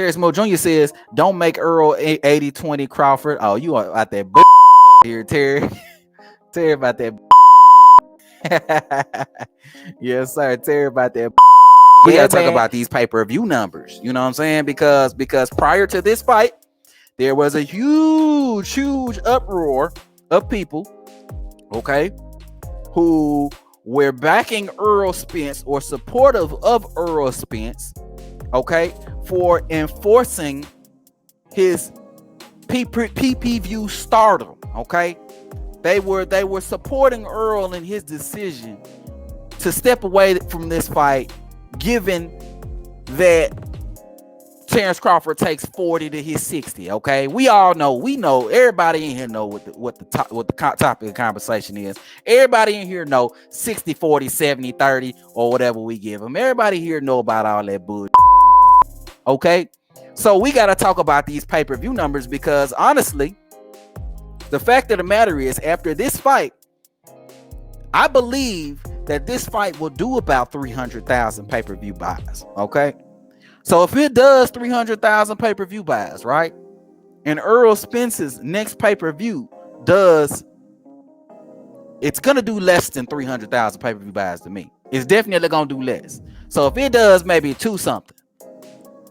Terrence Mo Jr. says, don't make Earl 80-20 Crawford. Oh, you are out there here, Terry. Terry about that. Yes, sir. Terry about that. We gotta talk about these pay-per-view numbers. You know what I'm saying? Because prior to this fight, there was a huge uproar of people, okay, who were backing Earl Spence or supportive of Earl Spence, okay, for enforcing his PPV stardom, okay. They were supporting Earl in his decision to step away from this fight, given that Terence Crawford takes 40 to his 60. Okay, we know, everybody in here know what the topic of conversation is. Everybody in here know 60, 40, 70, 30, or whatever we give them. Everybody here know about all that bullshit. Okay, so we got to talk about these pay-per-view numbers, because honestly, the fact of the matter is, after this fight, I believe that this fight will do about 300,000 pay-per-view buys. Okay, so if it does 300,000 pay-per-view buys, right, and Earl Spence's next pay-per-view does, it's gonna do less than 300,000 pay-per-view buys to me. It's definitely gonna do less. So if it does maybe 2 something,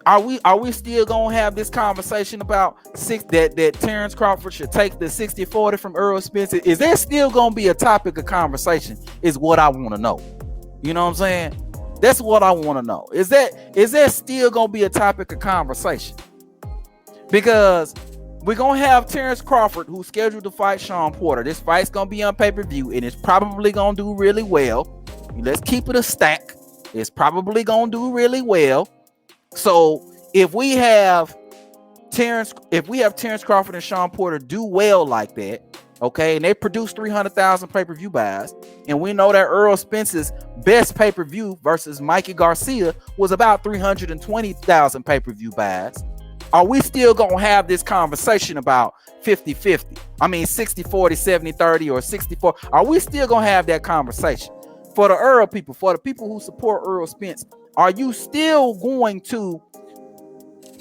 are we still gonna have this conversation about that Terence Crawford should take the 60-40 from Earl Spence? Is there still gonna be a topic of conversation? Is what I want to know. You know what I'm saying? That's what I want to know. Is that still gonna be a topic of conversation? Because we're gonna have Terence Crawford, who's scheduled to fight Shawn Porter. This fight's gonna be on pay-per-view, and it's probably gonna do really well. Let's keep it a stack. It's probably gonna do really well. So if we have Terence Crawford and Shawn Porter do well like that, okay, and they produce 300,000 pay-per-view buys, and we know that Earl Spence's best pay-per-view versus Mikey Garcia was about 320,000 pay-per-view buys, are we still gonna have this conversation about 50-50? I mean 60-40, 70-30, or 64? Are we still gonna have that conversation? For the Earl people, for the people who support Earl Spence, are you still going to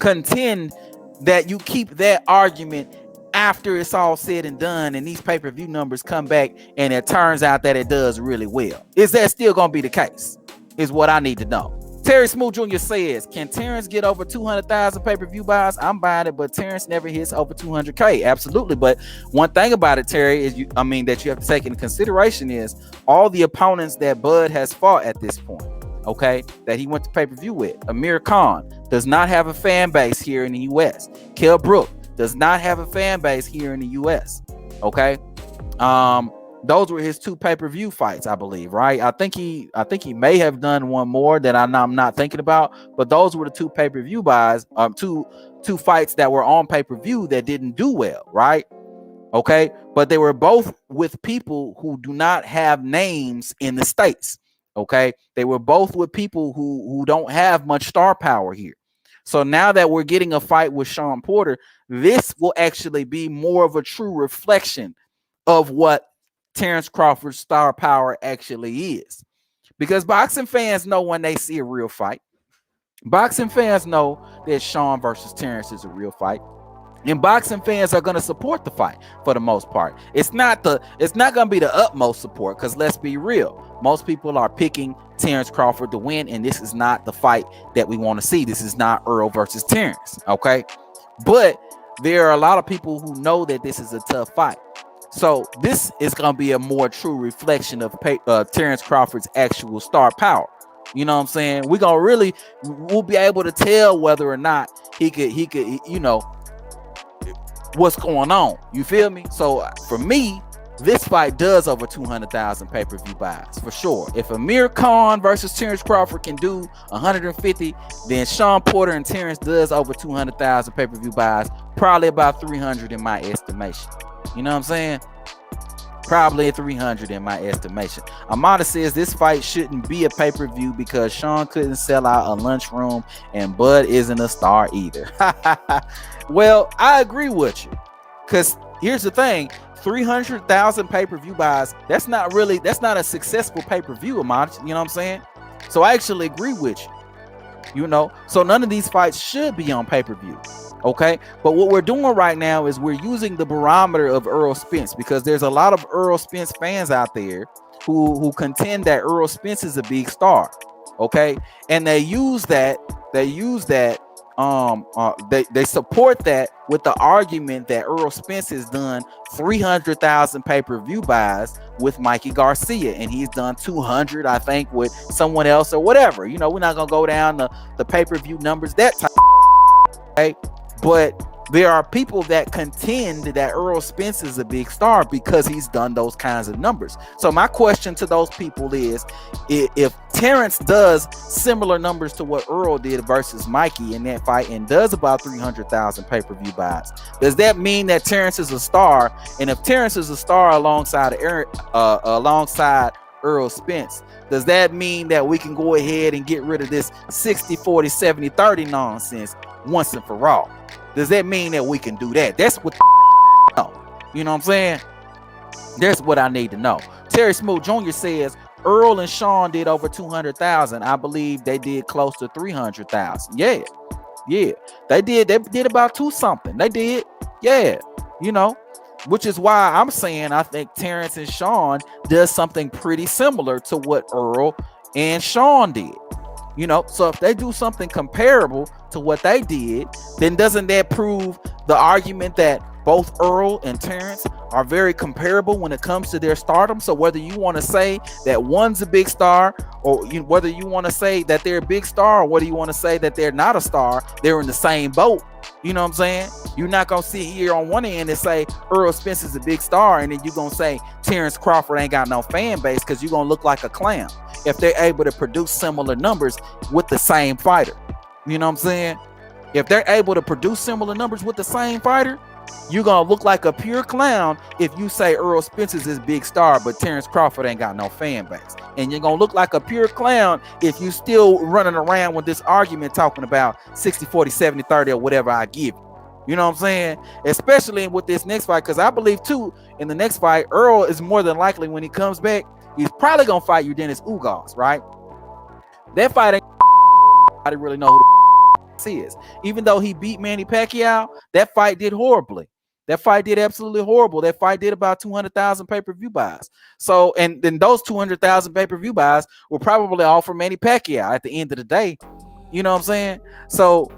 contend that you keep that argument after it's all said and done and these pay-per-view numbers come back and it turns out that it does really well? Is that still going to be the case? Is what I need to know. Terry Smoot Jr. says, can Terence get over 200,000 pay-per-view buys? I'm buying it, but Terence never hits over 200K. Absolutely. But one thing about it, Terry, is that you have to take into consideration is all the opponents that Bud has fought at this point, okay, that he went to pay-per-view with. Amir Khan does not have a fan base here in the U.S. Kell Brook does not have a fan base here in the U.S. Okay, those were his 2 pay-per-view fights, I believe, right? I think he may have done one more that I'm not thinking about, but those were the 2 pay-per-view buys, two fights that were on pay-per-view that didn't do well, right? Okay, but they were both with people who do not have names in the States. Okay, they were both with people who don't have much star power here. So now that we're getting a fight with Shawn Porter, this will actually be more of a true reflection of what Terence Crawford's star power actually is. Because boxing fans know when they see a real fight. Boxing fans know that Shawn versus Terence is a real fight. And boxing fans are going to support the fight for the most part. It's not going to be the utmost support, because let's be real. Most people are picking Terence Crawford to win, and this is not the fight that we want to see. This is not Earl versus Terence, okay? But there are a lot of people who know that this is a tough fight. So this is going to be a more true reflection of Terence Crawford's actual star power. You know what I'm saying? We'll be able to tell whether or not he could, what's going on. You feel me? So for me, this fight does over 200,000 pay-per-view buys for sure. If Amir Khan versus Terence Crawford can do 150, then Shawn Porter and Terence does over 200,000 pay-per-view buys, probably about 300 in my estimation. You know what I'm saying? Probably 300 in my estimation. Amada says this fight shouldn't be a pay-per-view because Shawn couldn't sell out a lunchroom and Bud isn't a star either. Well, I agree with you, because here's the thing: 300,000 pay-per-view buys, that's not a successful pay-per-view, Amada. You know what I'm saying? So I actually agree with you. You know, so none of these fights should be on pay-per-view. Okay, but what we're doing right now is we're using the barometer of Errol Spence, because there's a lot of Errol Spence fans out there who contend that Errol Spence is a big star. Okay, and they use that they support that with the argument that Errol Spence has done 300,000 pay-per-view buys with Mikey Garcia, and he's done 200, I think, with someone else or whatever. You know, we're not gonna go down the pay-per-view numbers that time. Okay, but there are people that contend that Errol Spence is a big star because he's done those kinds of numbers. So my question to those people is, if Terence does similar numbers to what Earl did versus Mikey in that fight and does about 300,000 pay-per-view buys, does that mean that Terence is a star? And if Terence is a star alongside Errol Spence, does that mean that we can go ahead and get rid of this 60, 40, 70, 30 nonsense once and for all? Does that mean that we can do that? That's what you know what I'm saying? That's what I need to know. Terry Smoot Jr. says Earl and Shawn did over 200,000. I believe they did close to 300,000. Yeah. They did about two something. They did. Yeah. You know, which is why I'm saying I think Terence and Shawn does something pretty similar to what Earl and Shawn did. You know, so if they do something comparable to what they did, then doesn't that prove the argument that both Earl and Terence are very comparable when it comes to their stardom? So whether you want to say that one's a big star, or whether you want to say that they're a big star, or whether you want to say that they're not a star, they're in the same boat. You know what I'm saying? You're not going to sit here on one end and say Errol Spence is a big star, and then you're going to say Terence Crawford ain't got no fan base, because you're going to look like a clown if they're able to produce similar numbers with the same fighter. You know what I'm saying? If they're able to produce similar numbers with the same fighter, you're going to look like a pure clown if you say Errol Spence is this big star, but Terence Crawford ain't got no fan base. And you're going to look like a pure clown if you still running around with this argument talking about 60, 40, 70, 30, or whatever I give you. You know what I'm saying? Especially with this next fight, because I believe, too, in the next fight, Earl is more than likely, when he comes back, he's probably going to fight Dennis Ugas, right? That fight ain't nobody really know who the is. Even though he beat Manny Pacquiao, that fight did horribly. That fight did absolutely horrible. That fight did about 200,000 pay-per-view buys. So, and then those 200,000 pay-per-view buys were probably all for Manny Pacquiao at the end of the day. You know what I'm saying? So,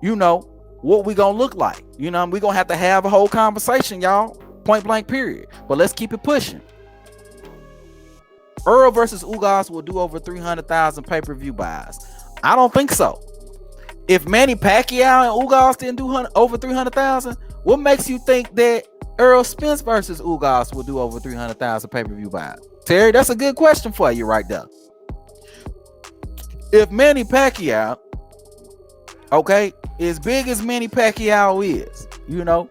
you know, what we gonna look like? You know, we gonna have to have a whole conversation, y'all. Point blank, period. But let's keep it pushing. Earl versus Ugas will do over 300,000 pay-per-view buys. I don't think so. If Manny Pacquiao and Ugas didn't do over 300,000, what makes you think that Errol Spence versus Ugas will do over 300,000 pay-per-view buys? Terry, that's a good question for you right there. If Manny Pacquiao, okay, as big as Manny Pacquiao is, you know,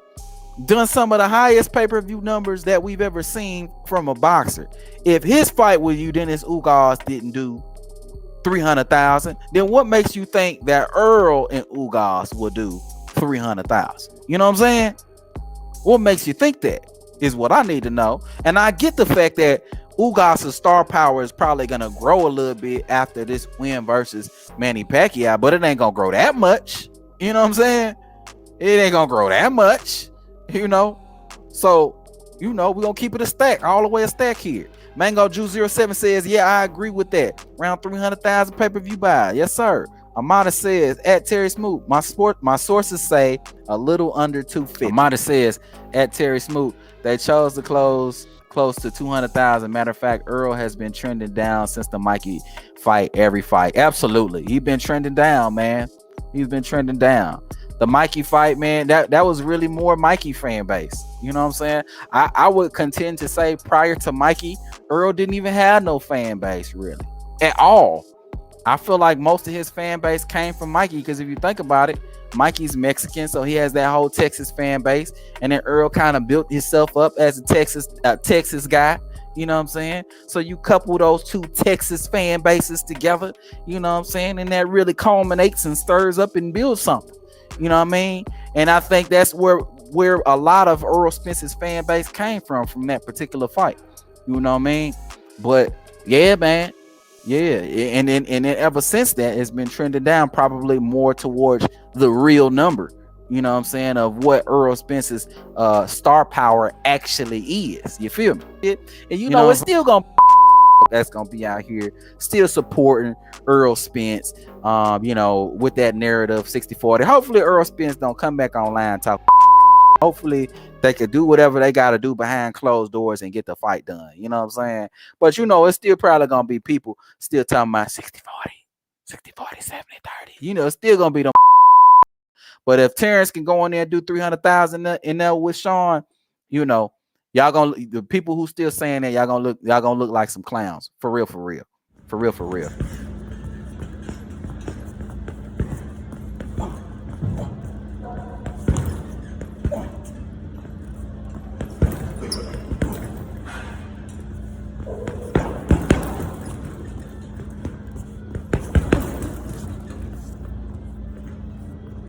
done some of the highest pay-per-view numbers that we've ever seen from a boxer. If his fight with Dennis Ugas didn't do 300,000, then what makes you think that Earl and Ugas will do 300,000? You know what I'm saying? What makes you think that is what I need to know. And I get the fact that Ugas' star power is probably gonna grow a little bit after this win versus Manny Pacquiao, but it ain't gonna grow that much. You know what I'm saying? It ain't gonna grow that much. You know, so you know we're gonna keep it a stack, all the way a stack here. Mango Juice 07 says, yeah, I agree with that. Around 300,000 pay-per-view buy. Yes, sir. Amada says, at Terry Smoot, my sources say a little under 250. Amada says, at Terry Smoot, they chose to close close to 200,000. Matter of fact, Earl has been trending down since the Mikey fight, every fight. Absolutely. He's been trending down, man. He's been trending down. The Mikey fight, man, that was really more Mikey fan base. You know what I'm saying? I would contend to say prior to Mikey, Earl didn't even have no fan base really at all. I feel like most of his fan base came from Mikey, because if you think about it, Mikey's Mexican, so he has that whole Texas fan base, and then Earl kind of built himself up as a Texas guy. You know what I'm saying? So you couple those two Texas fan bases together, you know what I'm saying, and that really culminates and stirs up and builds something. You know what I mean? And I think that's where a lot of Earl Spence's fan base came from that particular fight. You know what I mean? But yeah, man, Yeah, and then ever since that, it's been trending down, probably more towards the real number. You know what I'm saying, of what Earl Spence's star power actually is. You feel me? And you You know, know, it's still gonna that's gonna be out here still supporting Earl Spence. You know, with that narrative 60-40. Hopefully Earl Spence don't come back online and talk. Hopefully they could do whatever they got to do behind closed doors and get the fight done. You know what I'm saying? But you know, it's still probably gonna be people still talking about 60-40, 60-40, 70-30. You know, it's still gonna be them. But if Terence can go in there and do 300,000 in there with Shawn, you know, y'all gonna the people who still saying that y'all gonna look like some clowns for real, for real, for real, for real.